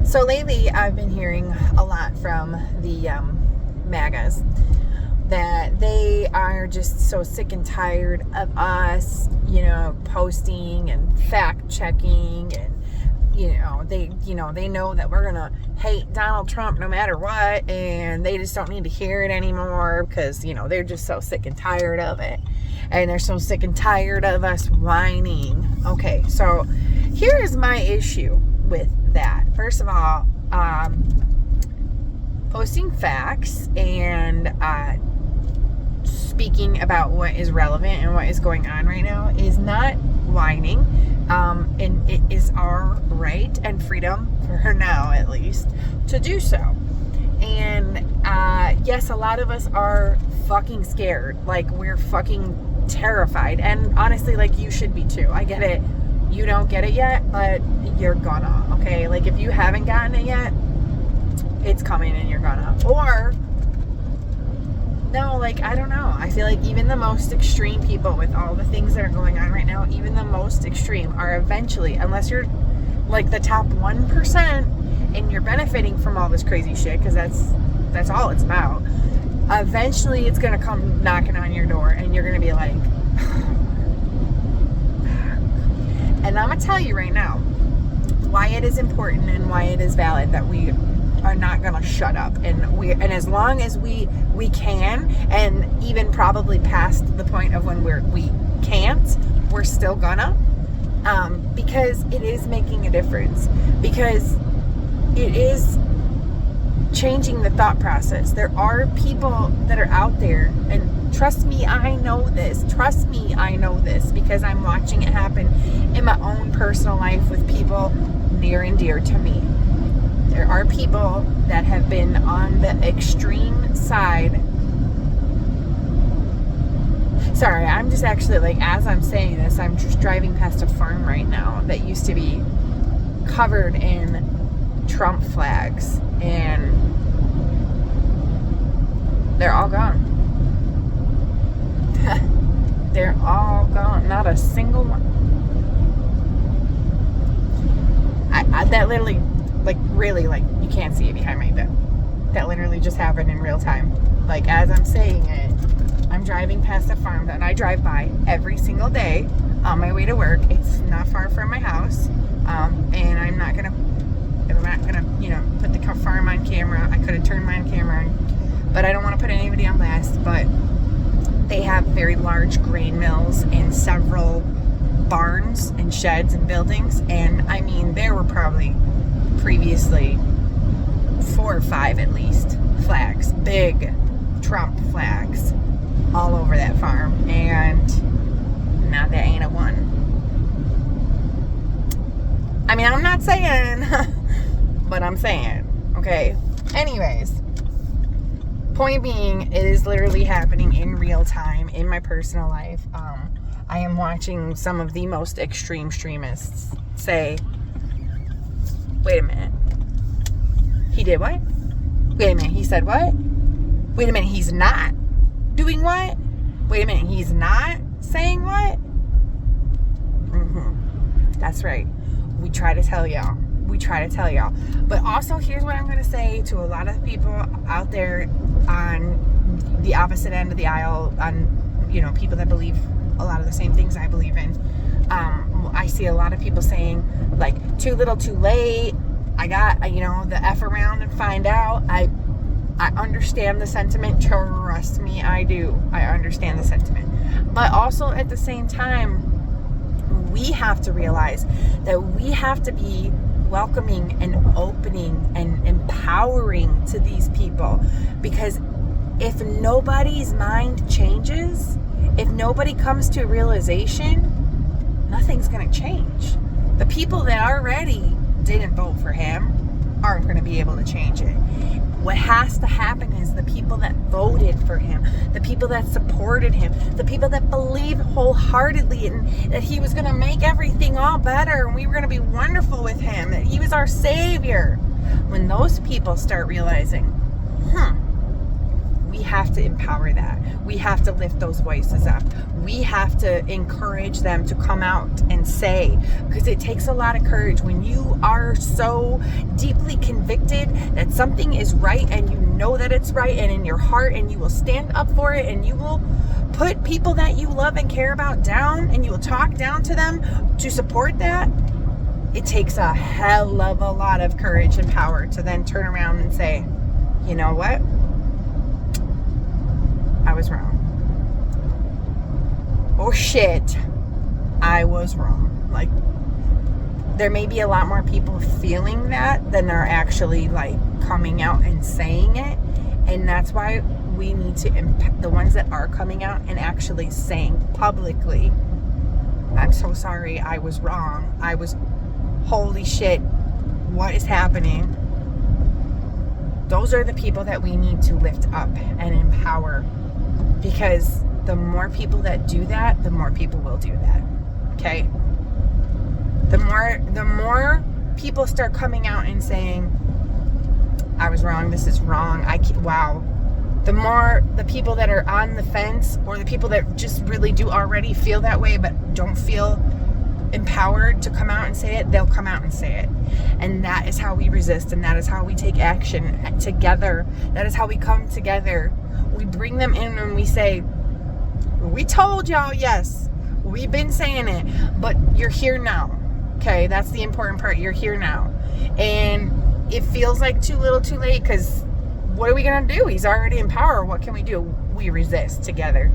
So lately I've been hearing a lot from the MAGAs that they are just so sick and tired of us, posting and fact checking, and they know that we're gonna hate Donald Trump no matter what, and they just don't need to hear it anymore because they're just so sick and tired of it, and they're so sick and tired of us whining. Okay, so here is my issue with that. First of all, posting facts and speaking about what is relevant and what is going on right now is not whining, and it is our right and freedom, for now at least, to do so. And yes, a lot of us are fucking scared. Like, we're fucking terrified, and honestly, like, you should be too. I get it. You don't get it yet, but you're gonna, okay? Like, if you haven't gotten it yet, it's coming and you're gonna. Or, no, like, I don't know. I feel like even the most extreme people, with all the things that are going on right now, even the most extreme are eventually, unless you're like the top 1% and you're benefiting from all this crazy shit, because that's all it's about, eventually it's gonna come knocking on your door and you're gonna be like, and I'm going to tell you right now why it is important and why it is valid that we are not going to shut up. And as long as we can, and even probably past the point of when we can't, we're still gonna, because it is making a difference. Because it is changing the thought process. There are people that are out there, and trust me, I know this. Trust me, I know this, because I'm watching it happen in my own personal life with people near and dear to me. There are people that have been on the extreme side. Sorry, I'm just actually, like, as I'm saying this, I'm just driving past a farm right now that used to be covered in Trump flags, and they're all gone. They're all gone. Not a single one. I that literally, like, really, like, you can't see it behind my bed. That literally just happened in real time. Like, as I'm saying it, I'm driving past a farm that I drive by every single day on my way to work. It's not far from my house, and I'm not gonna, put the farm on camera. I could have turned my camera on, but I don't want to put anybody on blast. But they have very large grain mills and several barns and sheds and buildings, and I mean, there were probably previously 4 or 5 at least flags, big Trump flags, all over that farm, and now there ain't a one. I mean, I'm not saying, but I'm saying, okay? Anyways, point being, it is literally happening in real time in my personal life. I am watching some of the most extremists say, wait a minute, he did what? Wait a minute, he said what? Wait a minute, he's not doing what? Wait a minute, he's not saying what? That's right. We try to tell y'all. But also, here's what I'm going to say to a lot of people out there on the opposite end of the aisle, on, people that believe a lot of the same things I believe in. I see a lot of people saying, like, too little too late. I got, the F around and find out. I understand the sentiment. Trust me, I do. I understand the sentiment. But also, at the same time, we have to realize that we have to be welcoming and opening and empowering to these people, because if nobody's mind changes, if nobody comes to a realization, nothing's going to change. The people that already didn't vote for him aren't going to be able to change it. What has to happen is the people that voted for him, the people that supported him, the people that believed wholeheartedly that he was going to make everything all better and we were going to be wonderful with him, that he was our savior. When those people start realizing, we have to empower that. We have to lift those voices up. we have to encourage them to come out and say, because it takes a lot of courage when you are so deeply convicted that something is right and you know that it's right and in your heart, and you will stand up for it, and you will put people that you love and care about down, and you will talk down to them to support that. It takes a hell of a lot of courage and power to then turn around and say, you know what? I was wrong. Oh shit, I was wrong. Like, there may be a lot more people feeling that than are actually like coming out and saying it. And that's why we need to the ones that are coming out and actually saying publicly, I'm so sorry, I was wrong. Holy shit, what is happening? Those are the people that we need to lift up and empower, because the more people that do that, the more people will do that. Okay? The more people start coming out and saying, I was wrong, this is wrong, wow. The more the people that are on the fence, or the people that just really do already feel that way but don't feel empowered to come out and say it, they'll come out and say it. And that is how we resist, and that is how we take action together. That is how we come together. We bring them in and we say, we told y'all, yes, we've been saying it, but you're here now. Okay, that's the important part. You're here now. And it feels like too little too late, because what are we going to do? He's already in power. What can we do? We resist together.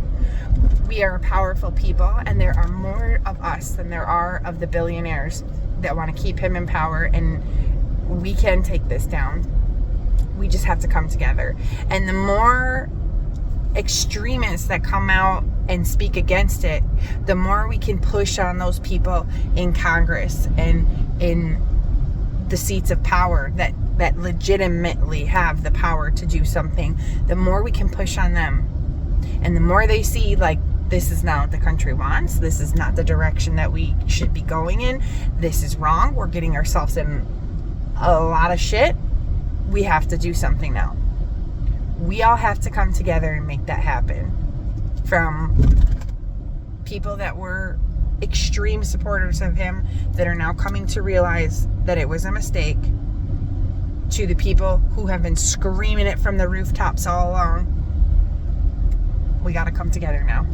We are powerful people, and there are more of us than there are of the billionaires that want to keep him in power, and we can take this down. We just have to come together. And the more extremists that come out and speak against it, the more we can push on those people in Congress and in the seats of power that legitimately have the power to do something. The more we can push on them, and the more they see, like, this is not what the country wants, this is not the direction that we should be going in, this is wrong, we're getting ourselves in a lot of shit, we have to do something now. We all have to come together and make that happen. From people that were extreme supporters of him that are now coming to realize that it was a mistake, to the people who have been screaming it from the rooftops all along. We got to come together now.